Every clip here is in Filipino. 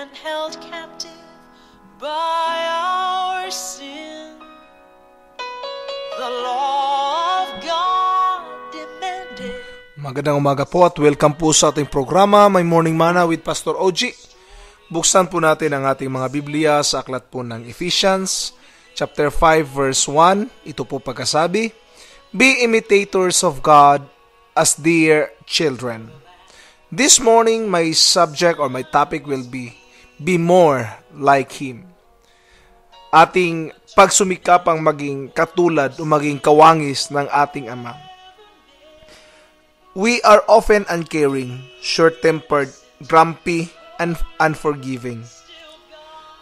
and held captive by our sin. The law of God demanded. Magandang umaga po at welcome po sa ating programa, My Morning Manna with Pastor OG. Buksan po natin ang ating mga Biblia sa aklat po ng Ephesians, chapter 5, verse 1. Ito po pagkasabi, Be imitators of God as dear children. This morning, my subject or my topic will be more like Him. Ating pagsumikapang maging katulad o maging kawangis ng ating Ama. We are often uncaring, short-tempered, grumpy, and unforgiving.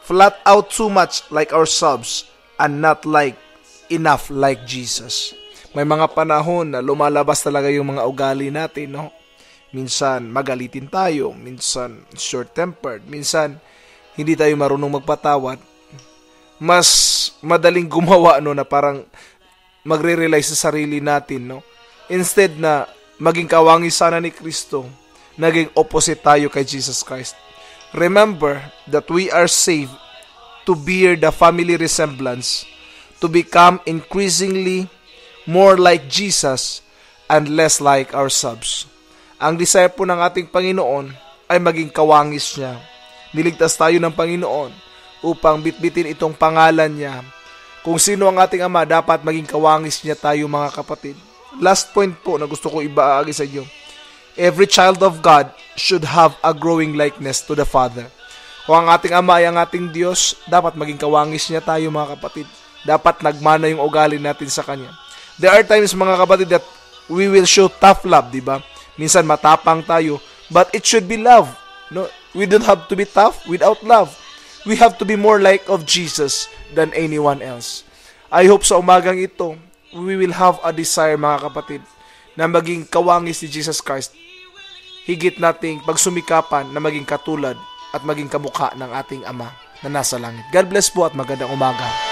Flat out too much like ourselves and not like enough like Jesus. May mga panahon na lumalabas talaga yung mga ugali natin, no? Minsan magalitin tayo, minsan short-tempered, minsan hindi tayo marunong magpatawad. Mas madaling gumawa no na parang magre-rely sa sarili natin, no? Instead na maging kawangis sana ni Kristo, naging opposite tayo kay Jesus Christ. Remember that we are saved to bear the family resemblance, to become increasingly more like Jesus and less like ourselves. Ang desire po ng ating Panginoon ay maging kawangis niya. Niligtas tayo ng Panginoon upang bitbitin itong pangalan niya. Kung sino ang ating Ama, dapat maging kawangis niya tayo, mga kapatid. Last point po na gusto ko ibaagi sa inyo. Every child of God should have a growing likeness to the Father. Kung ang ating Ama ay ang ating Diyos, dapat maging kawangis niya tayo, mga kapatid. Dapat nagmana yung ugali natin sa Kanya. There are times, mga kapatid, that we will show tough love, di ba? Minsan matapang tayo, but it should be love. No, we don't have to be tough without love. We have to be more like of Jesus than anyone else. I hope sa umagang ito, we will have a desire, mga kapatid, na maging kawangis ni Jesus Christ. Higit nating pagsumikapan na maging katulad at maging kamukha ng ating Ama na nasa langit. God bless po at magandang umaga.